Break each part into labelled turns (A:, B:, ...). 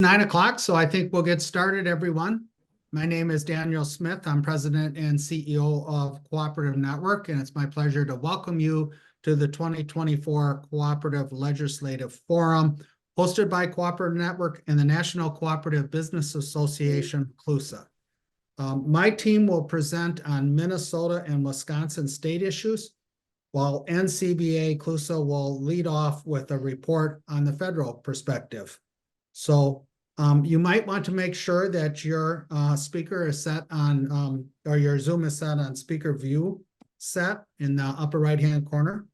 A: 9 o'clock, so I think we'll get started, everyone. My name is Daniel Smith. I'm President and CEO of Cooperative Network, and it's my pleasure to welcome you to the 2024 Cooperative Legislative Forum, hosted by Cooperative Network and the National Cooperative Business Association, CLUSA. My team will present on Minnesota and Wisconsin state issues, while NCBA CLUSA will lead off with a report on the federal perspective. So you might want to make sure that your speaker is set on, or your Zoom is set on speaker view set in the upper right-hand corner.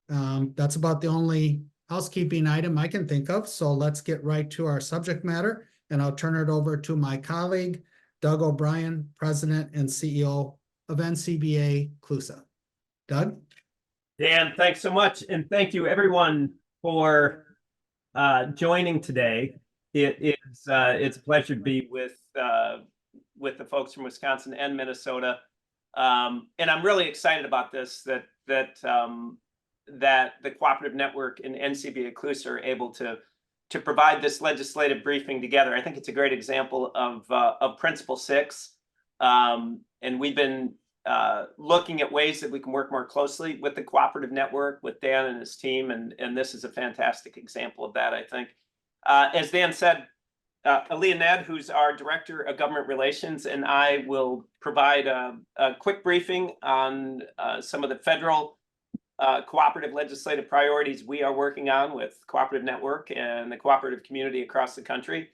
A: That's about the only housekeeping item I can think of. So let's get right to our subject matter, and I'll turn it over to my colleague, Doug O'Brien, President and CEO of NCBA CLUSA. Doug?
B: Dan, thanks so much. And thank you everyone for joining today. It's a pleasure to be with the folks from Wisconsin and Minnesota, and I'm really excited about this. That the Cooperative Network and NCBA CLUSA are able to provide this legislative briefing together. I think it's a great example of Principle 6, and we've been looking at ways that we can work more closely with the Cooperative Network, with Dan and his team, and this is a fantastic example of that, I think. As Dan said, Aaliyah Ned, who's our Director of Government Relations, and I will provide a quick briefing on some of the federal cooperative legislative priorities we are working on with Cooperative Network and the cooperative community across the country.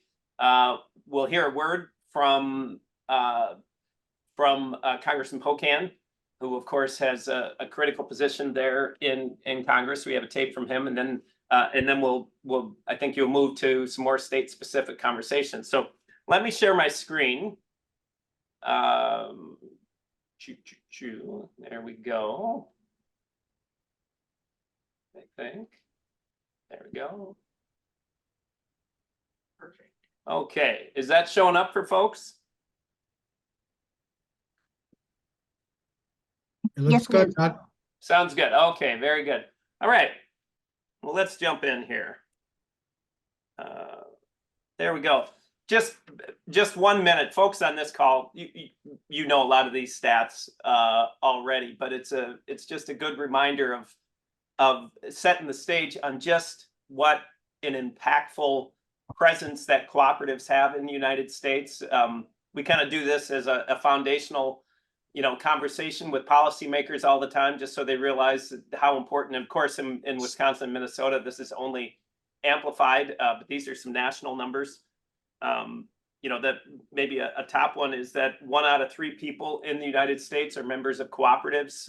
B: We'll hear a word from Congressman Pocan, who of course has a critical position there in Congress. We have a tape from him, and then we'll I think you'll move to some more state-specific conversations. So let me share my screen. There we go. I think. There we go. Perfect. Okay, is that showing up for folks?
A: It looks good.
B: Sounds good. Okay, very good. All right. Well, let's jump in here. There we go. Just 1 minute, folks. On this call, you know a lot of these stats already, but it's just a good reminder of setting the stage on just what an impactful presence that cooperatives have in the United States. We kind of do this as a foundational conversation with policymakers all the time, just so they realize how important. And of course, in Wisconsin and Minnesota, this is only amplified, but these are some national numbers. That maybe a top one is that 1 out of 3 people in the United States are members of cooperatives.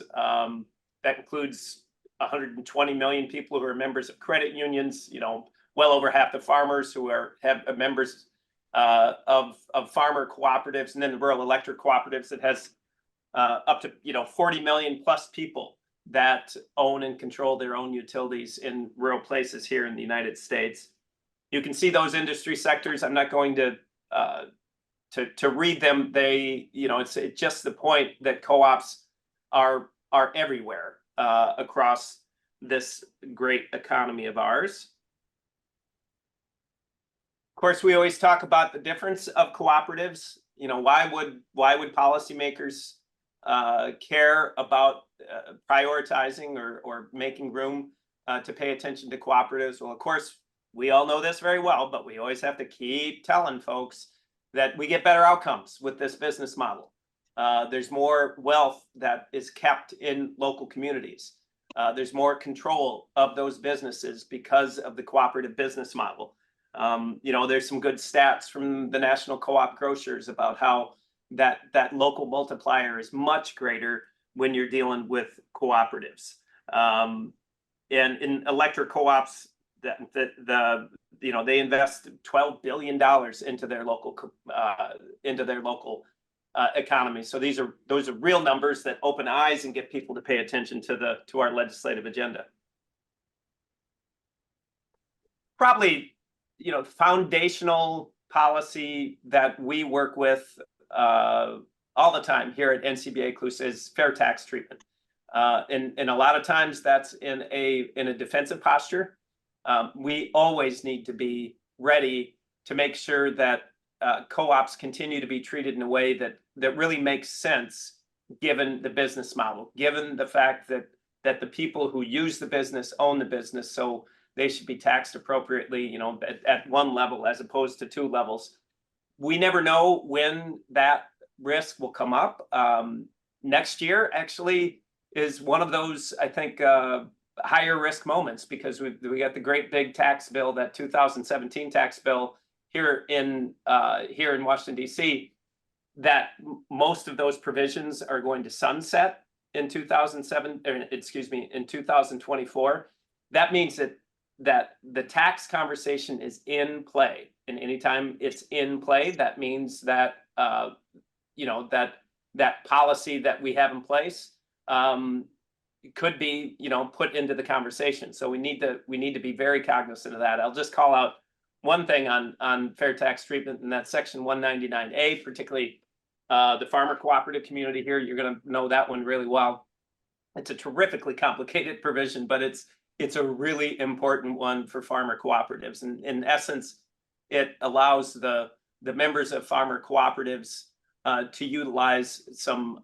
B: That includes 120 million people who are members of credit unions. Well over half the farmers who have members of farmer cooperatives, and then the rural electric cooperatives that has up to 40 million plus people that own and control their own utilities in rural places here in the United States. You can see those industry sectors. I'm not going to read them. It's just the point that co-ops are everywhere across this great economy of ours. Of course, we always talk about the difference of cooperatives. Why would policymakers care about prioritizing or making room to pay attention to cooperatives? Well, of course, we all know this very well, but we always have to keep telling folks that we get better outcomes with this business model. There's more wealth that is kept in local communities. There's more control of those businesses because of the cooperative business model. There's some good stats from the National Co-op Grocers about how that local multiplier is much greater when you're dealing with cooperatives. And in electric co-ops, they invest $12 billion into their local economy. So those are real numbers that open eyes and get people to pay attention to our legislative agenda. Probably foundational policy that we work with all the time here at NCBA CLUSA is fair tax treatment. And a lot of times that's in a defensive posture. We always need to be ready to make sure that co-ops continue to be treated in a way that really makes sense, given the business model, given the fact that the people who use the business own the business, so they should be taxed appropriately, you know, at one level as opposed to two levels. We never know when that risk will come up. Next year actually is one of those, I think, higher risk moments, because we got the great big tax bill, that 2017 tax bill here in Washington, D.C., that most of those provisions are going to sunset in 2024. That means that the tax conversation is in play, and anytime it's in play, that means that you know, that policy that we have in place could be, you know, put into the conversation. So we need to be very cognizant of that. I'll just call out one thing on fair tax treatment, and that's section 199A, particularly the farmer cooperative community here. You're going to know that one really well. It's a terrifically complicated provision, but it's a really important one for farmer cooperatives. And in essence, it allows the members of farmer cooperatives to utilize some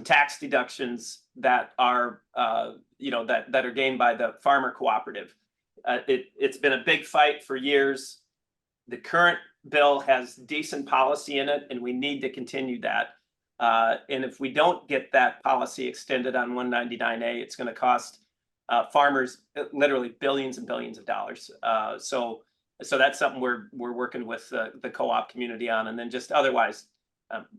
B: tax deductions that are you know, that are gained by the farmer cooperative. It's been a big fight for years. The current bill has decent policy in it, and we need to continue that. And if we don't get that policy extended on 199A, it's going to cost farmers literally billions and billions of dollars. So that's something we're working with the co-op community on, and then just otherwise,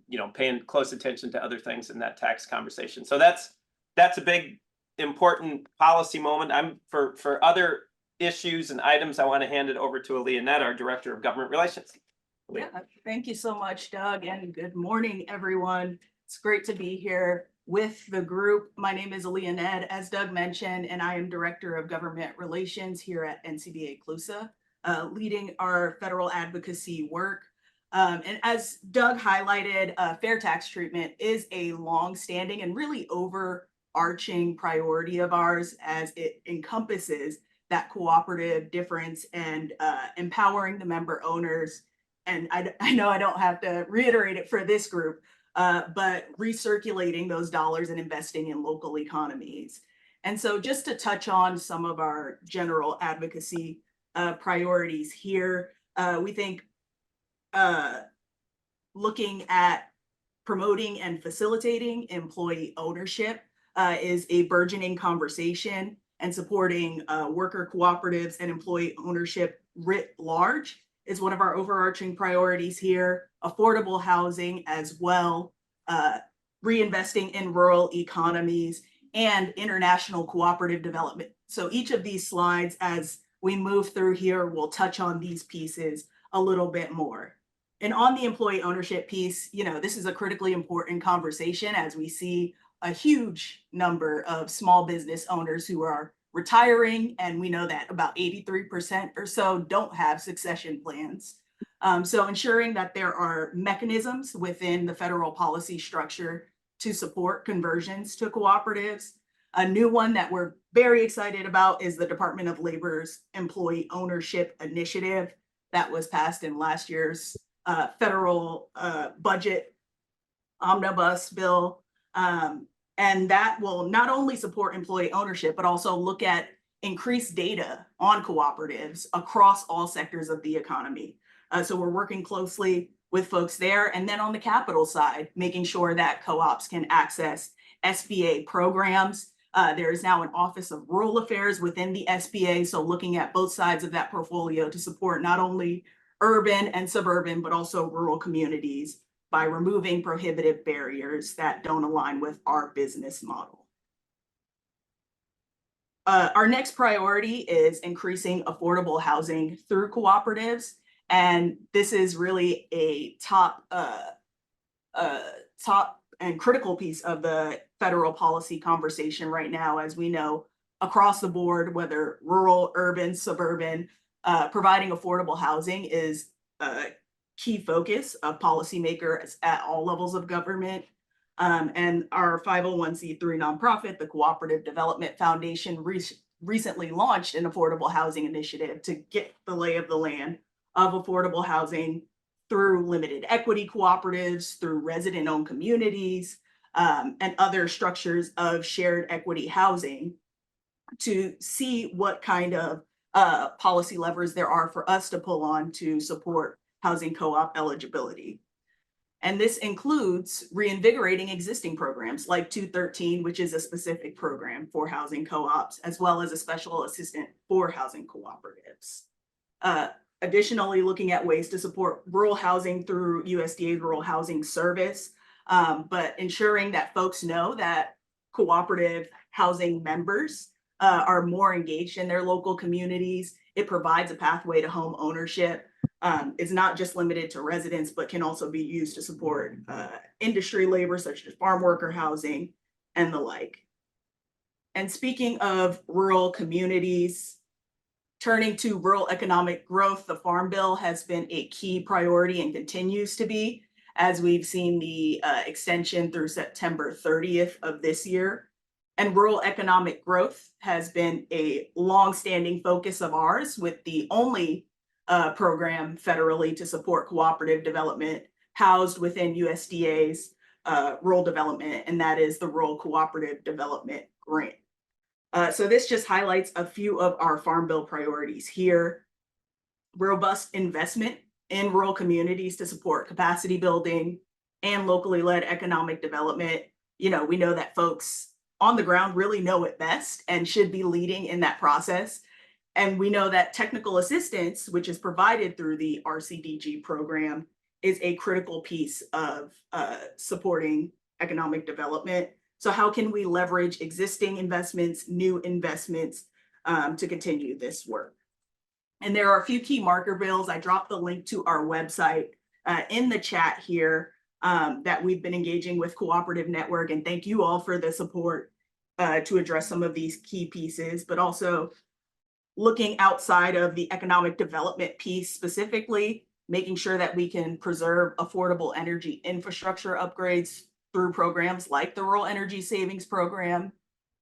B: you know, paying close attention to other things in that tax conversation. So that's a big, important policy moment. For other issues and items, I want to hand it over to Aaliyah Nett, our Director of Government Relations.
C: Yeah, thank you so much, Doug, and good morning, everyone. It's great to be here with the group. My name is Aaliyah Nett, as Doug mentioned, and I am Director of Government Relations here at NCBA CLUSA, leading our federal advocacy work. And as Doug highlighted, fair tax treatment is a long-standing and really overarching priority of ours, as it encompasses that cooperative difference and empowering the member owners. And I know I don't have to reiterate it for this group, but recirculating those dollars and investing in local economies. And so just to touch on some of our general advocacy priorities here, we think looking at promoting and facilitating employee ownership is a burgeoning conversation, and supporting worker cooperatives and employee ownership writ large is one of our overarching priorities here. Affordable housing as well, reinvesting in rural economies, and international cooperative development. So each of these slides, as we move through here, will touch on these pieces a little bit more. And on the employee ownership piece, you know, this is a critically important conversation, as we see a huge number of small business owners who are retiring, and we know that about 83% or so don't have succession plans. So ensuring that there are mechanisms within the federal policy structure to support conversions to cooperatives. A new one that we're very excited about is the Department of Labor's Employee Ownership Initiative that was passed in last year's federal budget omnibus bill. And that will not only support employee ownership, but also look at increased data on cooperatives across all sectors of the economy. So we're working closely with folks there. And then on the capital side, making sure that co-ops can access SBA programs. There is now an Office of Rural Affairs within the SBA. So looking at both sides of that portfolio to support not only urban and suburban, but also rural communities, by removing prohibitive barriers that don't align with our business model. Our next priority is increasing affordable housing through cooperatives. And this is really a top and critical piece of the federal policy conversation right now. As we know, across the board, whether rural, urban, suburban, providing affordable housing is key focus of policymakers at all levels of government. And our 501c3 nonprofit, the Cooperative Development Foundation, recently launched an affordable housing initiative to get the lay of the land of affordable housing through limited equity cooperatives, through resident-owned communities, and other structures of shared equity housing, to see what kind of policy levers there are for us to pull on to support housing co-op eligibility. And this includes reinvigorating existing programs like 213, which is a specific program for housing co-ops, as well as a special assistant for housing cooperatives. Additionally, looking at ways to support rural housing through USDA's Rural Housing Service, but ensuring that folks know that cooperative housing members are more engaged in their local communities. It provides a pathway to home ownership. It's not just limited to residents, but can also be used to support industry labor, such as farm worker housing and the like. And speaking of rural communities, turning to rural economic growth, the Farm Bill has been a key priority and continues to be, as we've seen the extension through September 30th of this year. And rural economic growth has been a long-standing focus of ours, with the only program federally to support cooperative development housed within USDA's rural development, and that is the Rural Cooperative Development Grant. So this just highlights a few of our Farm Bill priorities here. Robust investment in rural communities to support capacity building and locally led economic development. You know, we know that folks on the ground really know it best and should be leading in that process. And we know that technical assistance, which is provided through the RCDG program, is a critical piece of supporting economic development. So how can we leverage existing investments, new investments to continue this work? And there are a few key marker bills. I dropped the link to our website in the chat here that we've been engaging with Cooperative Network. And thank you all for the support to address some of these key pieces, but also looking outside of the economic development piece, specifically making sure that we can preserve affordable energy infrastructure upgrades through programs like the Rural Energy Savings Program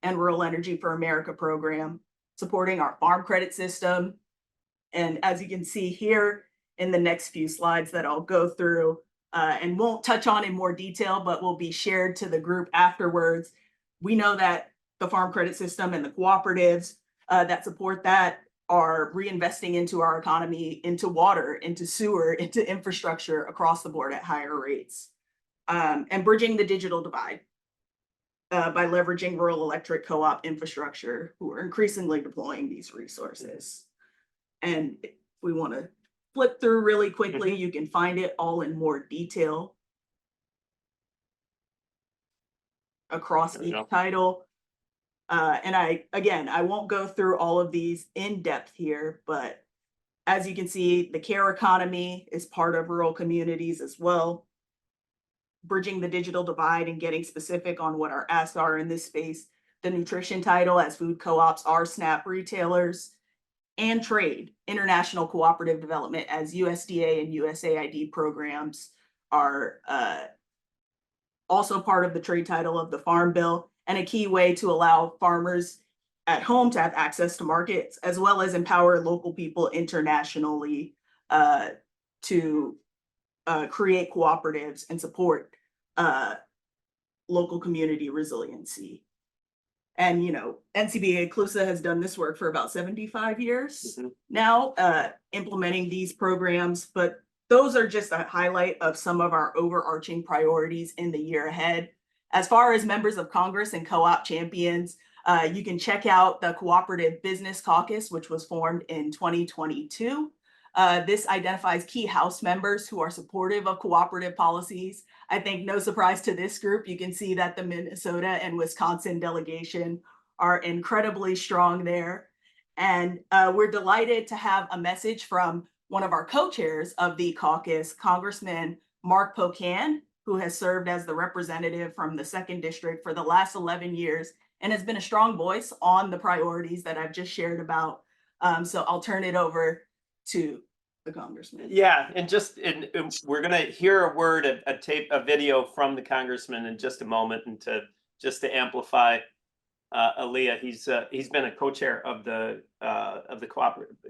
C: and Rural Energy for America program, supporting our farm credit system. And as you can see here in the next few slides that I'll go through and won't touch on in more detail, but will be shared to the group afterwards, we know that the farm credit system and the cooperatives that support that are reinvesting into our economy, into water, into sewer, into infrastructure across the board at higher rates. And bridging the digital divide by leveraging rural electric co-op infrastructure, who are increasingly deploying these resources. And if we want to flip through really quickly, you can find it all in more detail across each title. And I won't go through all of these in depth here, but as you can see, the care economy is part of rural communities as well. Bridging the digital divide and getting specific on what our asks are in this space. The nutrition title, as food co-ops are SNAP retailers. And trade, international cooperative development, as USDA and USAID programs are also part of the trade title of the Farm Bill, and a key way to allow farmers at home to have access to markets, as well as empower local people internationally to create cooperatives and support local community resiliency. And, you know, NCBA CLUSA has done this work for about 75 years now, implementing these programs, but those are just a highlight of some of our overarching priorities in the year ahead. As far as members of Congress and co-op champions, you can check out the Cooperative Business Caucus, which was formed in 2022. This identifies key House members who are supportive of cooperative policies. I think no surprise to this group, you can see that the Minnesota and Wisconsin delegation are incredibly strong there. And we're delighted to have a message from one of our co-chairs of the caucus, Congressman Mark Pocan, who has served as the representative from the 2nd District for the last 11 years and has been a strong voice on the priorities that I've just shared about. So I'll turn it over to the congressman.
B: Yeah, and we're gonna hear a video from the congressman in just a moment, and to amplify Aaliyah. He's been a co-chair of the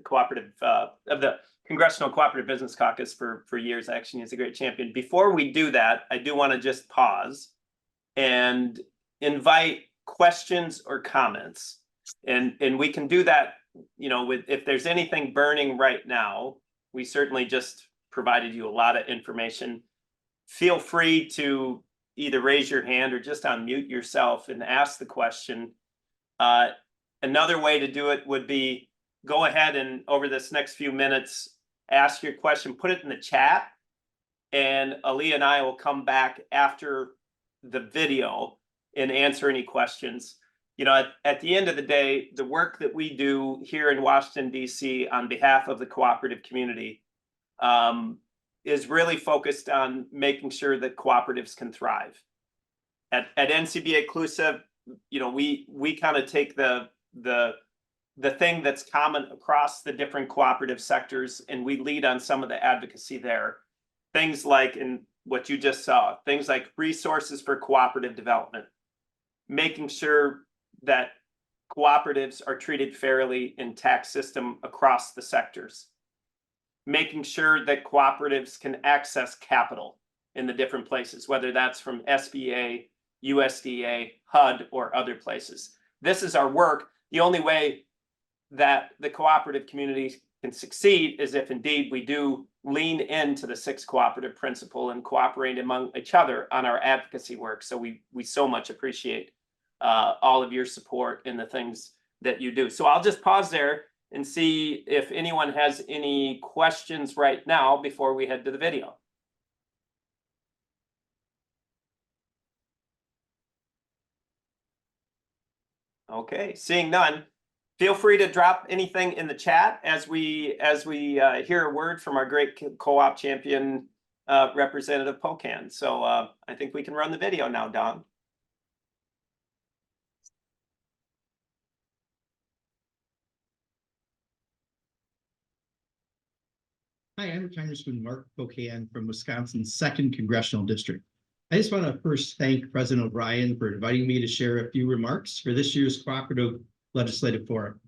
B: cooperative of the Congressional Cooperative Business Caucus for years. Actually, he's a great champion. Before we do that, I do want to just pause and invite questions or comments, and we can do that. You know, if there's anything burning right now, we certainly just provided you a lot of information. Feel free to either raise your hand or just unmute yourself and ask the question. Another way to do it would be go ahead and over this next few minutes, ask your question, put it in the chat, and Ali and I will come back after the video and answer any questions. You know, at the end of the day, the work that we do here in Washington, D.C. on behalf of the cooperative community is really focused on making sure that cooperatives can thrive. At NCBA Inclusive, you know, we kind of take the thing that's common across the different cooperative sectors, and we lead on some of the advocacy there. Things like, in what you just saw, things like resources for cooperative development, making sure that cooperatives are treated fairly in tax system across the sectors, making sure that cooperatives can access capital in the different places, whether that's from SBA, USDA, HUD, or other places. This is our work. The only way that the cooperative community can succeed is if indeed we do lean into the 6 cooperative principle and cooperate among each other on our advocacy work. So we so much appreciate all of your support in the things that you do. So I'll just pause there and see if anyone has any questions right now before we head to the video. Okay, seeing none, feel free to drop anything in the chat as we hear a word from our great co-op champion, Representative Pocan. So I think we can run the video now, Don.
D: Hi, I'm Congressman Mark Pocan from Wisconsin's 2nd Congressional District. I just want to first thank President O'Brien for inviting me to share a few remarks for this year's Cooperative Legislative Forum.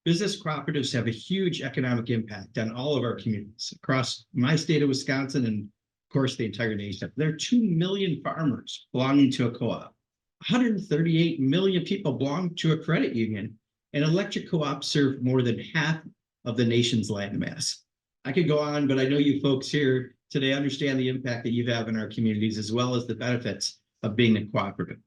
D: Business cooperatives have a huge economic impact on all of our communities across my state of Wisconsin and, of course, the entire nation. There are 2 million farmers belonging to a co-op. 138 million people belong to a credit union, and electric co-ops serve more than half of the nation's landmass. I could go on, but I know you folks here today understand the impact that you have in our communities, as well as the benefits of being a cooperative.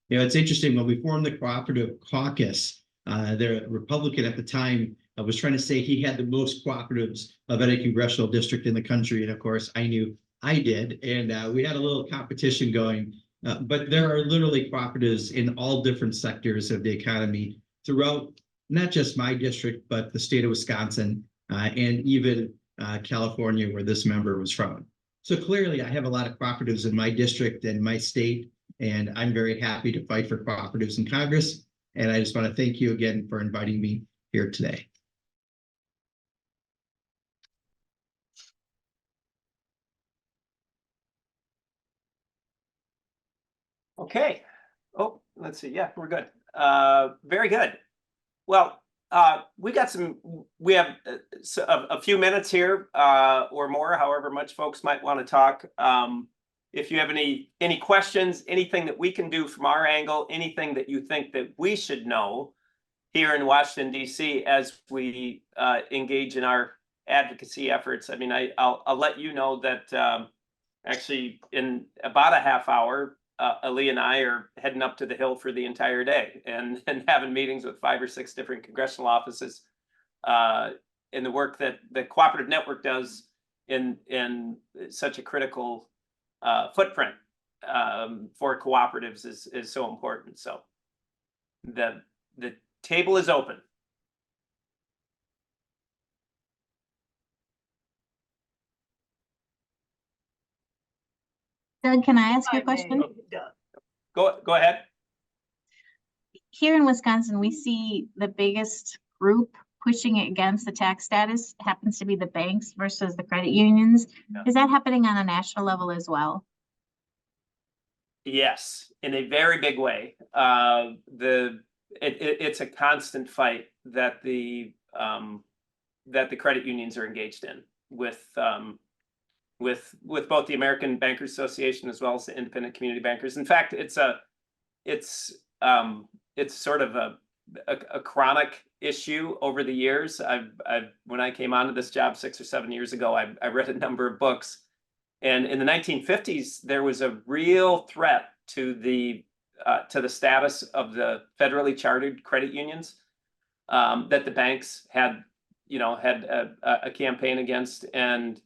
D: You know, it's interesting, when we formed the Cooperative Caucus, the Republican at the time was trying to say he had the most cooperatives of any congressional district in the country. And of course, I knew I did. And we had a little competition going. But there are literally cooperatives in all different sectors of the economy throughout not just my district, but the state of Wisconsin and even California, where this member was from. So clearly, I have a lot of cooperatives in my district and my state, and I'm very happy to fight for cooperatives in Congress. And I just want to thank you again for inviting me here today.
B: Okay. Oh, let's see. Yeah, we're good. Very good. Well, we have a few minutes here or more, however much folks might want to talk. If you have any questions, anything that we can do from our angle, anything that you think that we should know here in Washington, D.C. as we engage in our advocacy efforts. I mean, I'll let you know that actually in about a half hour, Ali and I are heading up to the Hill for the entire day and having meetings with 5 or 6 different congressional offices in the work that the Cooperative Network does in such a critical footprint for cooperatives is so important. So the table is open.
E: Doug, can I ask you a question?
B: Go ahead.
E: Here in Wisconsin, we see the biggest group pushing against the tax status happens to be the banks versus the credit unions.
B: Yeah.
E: Is that happening on a national level as well?
B: Yes, in a very big way. it's a constant fight that the credit unions are engaged in with both the American Bankers Association as well as the independent community bankers. In fact, it's sort of a chronic issue over the years. When I came onto this job 6 or 7 years ago, I read a number of books, and in the 1950s there was a real threat to the status of the federally chartered credit unions that the banks had a campaign against, and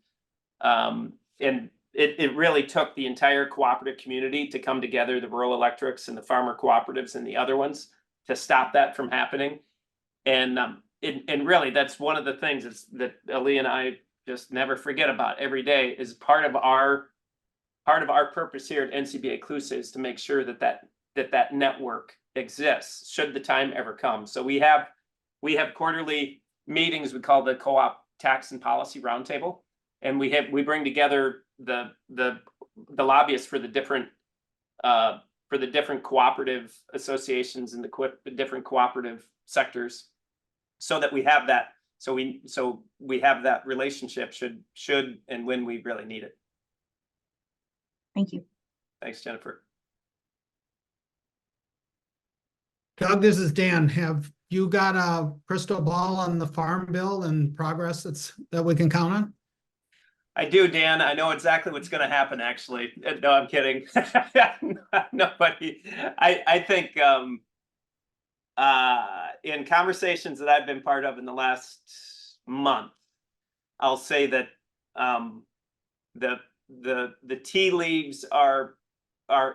B: it really took the entire cooperative community to come together, the rural electrics and the farmer cooperatives and the other ones, to stop that from happening. And really, that's one of the things that Ali and I just never forget about every day. Is part of our purpose here at NCBA CLUSA is to make sure that network exists should the time ever come. So we have quarterly meetings we call the Co-op Tax and Policy Roundtable, and we bring together the lobbyists for the different cooperative associations and the different cooperative sectors, so that we have that. So we have that relationship should and when we really need it.
E: Thank you.
B: Thanks, Jennifer.
A: Doug, this is Dan. Have you got a crystal ball on the farm bill and progress that we can count on?
B: I do, Dan. I know exactly what's going to happen, actually. No, I'm kidding. Nobody. I think in conversations that I've been part of in the last month, I'll say that the tea leaves are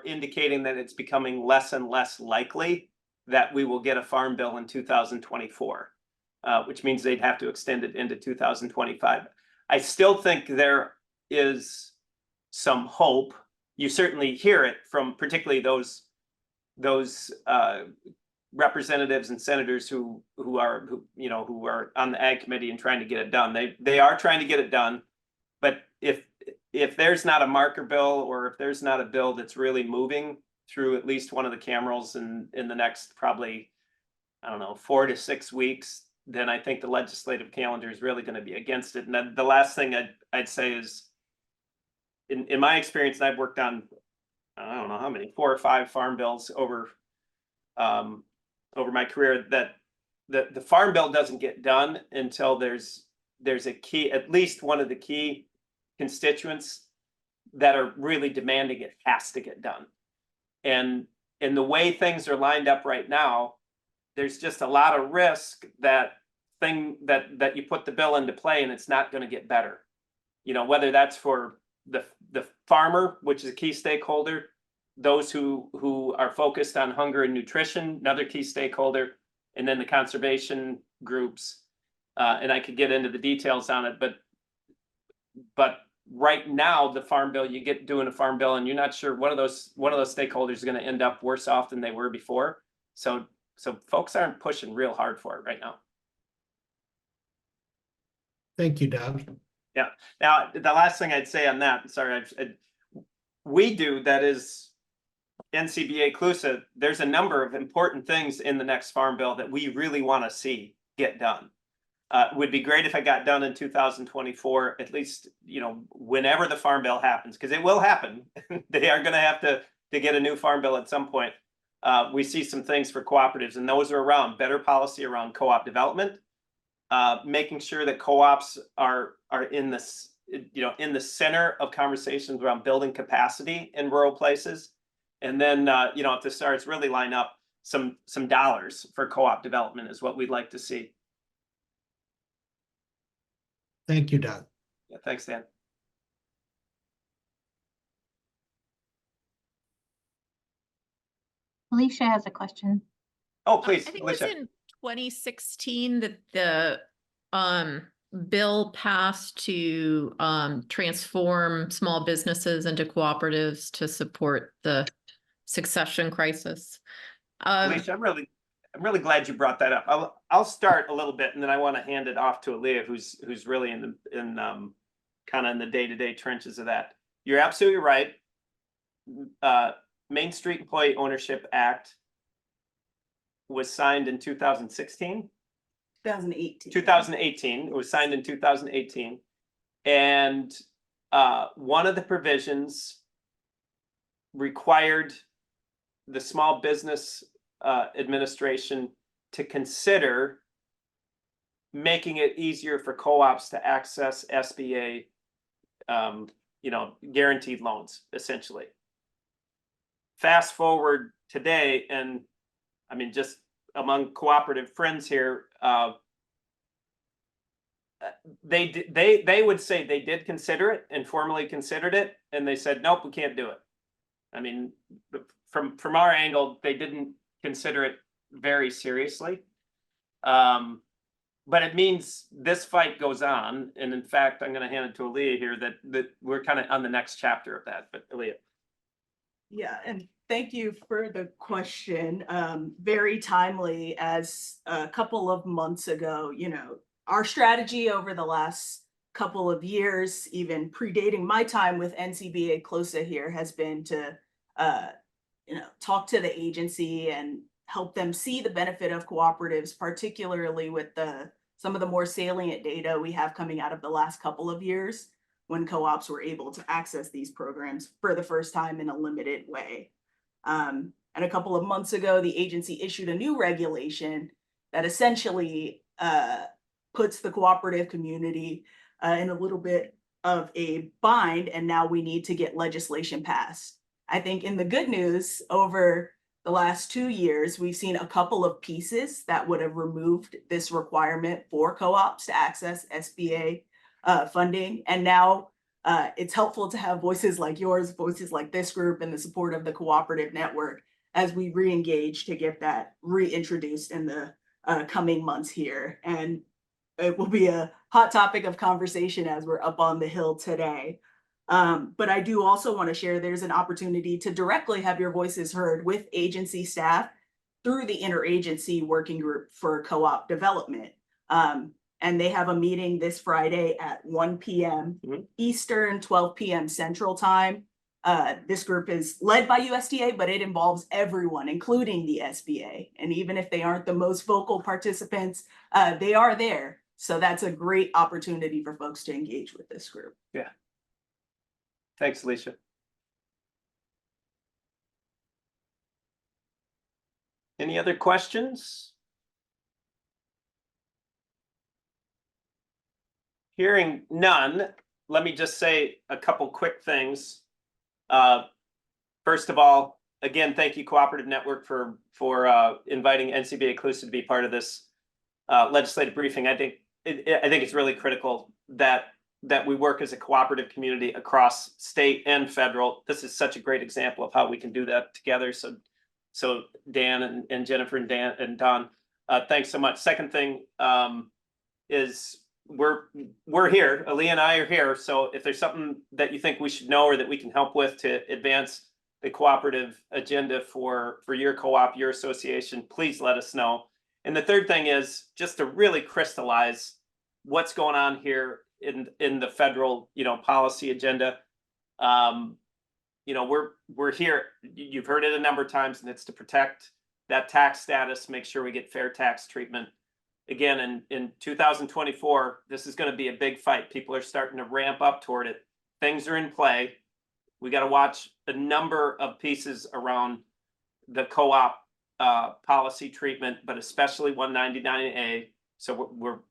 B: indicating that it's becoming less and less likely that we will get a farm bill in 2024, which means they'd have to extend it into 2025. I still think there is some hope. You certainly hear it from particularly those representatives and senators who are on the Ag Committee and trying to get it done. They are trying to get it done, but if there's not a marker bill, or if there's not a bill that's really moving through at least one of the camerals in the next probably, I don't know, 4 to 6 weeks, then I think the legislative calendar is really going to be against it. And then the last thing I'd say is, in my experience, and I've worked on, I don't know how many, 4 or 5 farm bills over my career, that the farm bill doesn't get done until there's a key, at least one of the key constituents that are really demanding it has to get done. And in the way things are lined up right now, there's just a lot of risk that you put the bill into play and it's not going to get better. Whether that's for the farmer, which is a key stakeholder, those who are focused on hunger and nutrition, another key stakeholder, and then the conservation groups. And I could get into the details on it, but right now, the farm bill, you get doing a farm bill and you're not sure one of those stakeholders is going to end up worse off than they were before. So folks aren't pushing real hard for it right now.
A: Thank you, Doug.
B: Yeah. Now, the last thing I'd say on that, sorry, we do, that is NCBA CLUSA, there's a number of important things in the next farm bill that we really want to see get done. It would be great if it got done in 2024, at least, whenever the farm bill happens, because it will happen. They are going to have to get a new farm bill at some point. We see some things for cooperatives, and those are around better policy around co-op development, making sure that co-ops are in this, in the center of conversations around building capacity in rural places. And then, if the stars really line up, some dollars for co-op development is what we'd like to see.
A: Thank you, Doug.
B: Yeah, thanks, Dan.
E: Alicia has a question.
B: Oh, please,
F: I think
B: Alicia.
F: it was in 2016 that the bill passed to transform small businesses into cooperatives to support the succession crisis.
B: Alicia, I'm really glad you brought that up. I'll start a little bit, and then I want to hand it off to Aaliyah, who's really in kind of in the day-to-day trenches of that. You're absolutely right. Main Street Employee Ownership Act was signed in 2016.
C: 2018.
B: 2018. It was signed in 2018. And one of the provisions required the Small Business Administration to consider making it easier for co-ops to access SBA, guaranteed loans, essentially. Fast forward today, and I mean, just among cooperative friends here, they would say they did consider it and formally considered it, and they said, nope, we can't do it. I mean, from our angle, they didn't consider it very seriously. But it means this fight goes on. And in fact, I'm going to hand it to Aaliyah here that we're kind of on the next chapter of that. But Aaliyah.
C: Yeah, and thank you for the question. Very timely, as a couple of months ago, our strategy over the last couple of years, even predating my time with NCBA CLOSA here, has been to talk to the agency and help them see the benefit of cooperatives, particularly with some of the more salient data we have coming out of the last couple of years when co-ops were able to access these programs for the first time in a limited way. And a couple of months ago, the agency issued a new regulation that essentially puts the cooperative community in a little bit of a bind, and now we need to get legislation passed. I think in the good news, over the last 2 years, we've seen a couple of pieces that would have removed this requirement for co-ops to access SBA funding. And now it's helpful to have voices like yours, voices like this group, and the support of the cooperative network as we re-engage to get that reintroduced in the coming months here. And it will be a hot topic of conversation as we're up on the Hill today. But I do also want to share there's an opportunity to directly have your voices heard with agency staff through the Interagency Working Group for Co-op Development. And they have a meeting this Friday at 1 p.m. Eastern, 12 p.m. Central Time. This group is led by USDA, but it involves everyone, including the SBA. And even if they aren't the most vocal participants, they are there. So that's a great opportunity for folks to engage with this group.
B: Yeah. Thanks, Alicia. Any other questions? Hearing none, let me just say a couple quick things. First of all, again, thank you, Cooperative Network, for inviting NCBA CLOSA to be part of this legislative briefing. I think it's really critical that we work as a cooperative community across state and federal. This is such a great example of how we can do that together. So Dan and Jennifer and Dan and Don, thanks so much. Second thing is we're here. Aaliyah and I are here. So if there's something that you think we should know or that we can help with to advance the cooperative agenda for your co-op, your association, please let us know. And the third thing is just to really crystallize what's going on here in the federal, policy agenda. We're here. You've heard it a number of times, and it's to protect that tax status, make sure we get fair tax treatment. Again, in 2024, this is going to be a big fight. People are starting to ramp up toward it. Things are in play. We got to watch a number of pieces around the co-op policy treatment, but especially 199A. So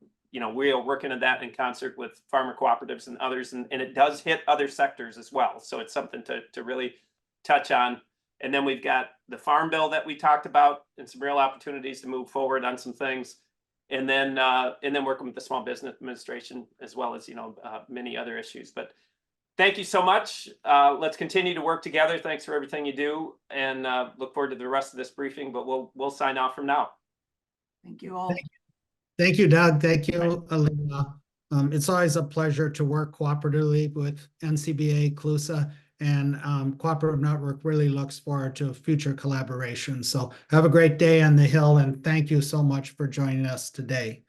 B: we are working on that in concert with farmer cooperatives and others, and it does hit other sectors as well. So it's something to really touch on. And then we've got the farm bill that we talked about and some real opportunities to move forward on some things. And then working with the Small Business Administration as well as, many other issues. But thank you so much. Let's continue to work together. Thanks for everything you do, and look forward to the rest of this briefing, but we'll sign off from now.
C: Thank you all.
A: Thank you, Doug. Thank you, Aaliyah. It's always a pleasure to work cooperatively with NCBA CLOSA, and Cooperative Network really looks forward to future collaboration. So have a great day on the Hill, and thank you so much for joining us today.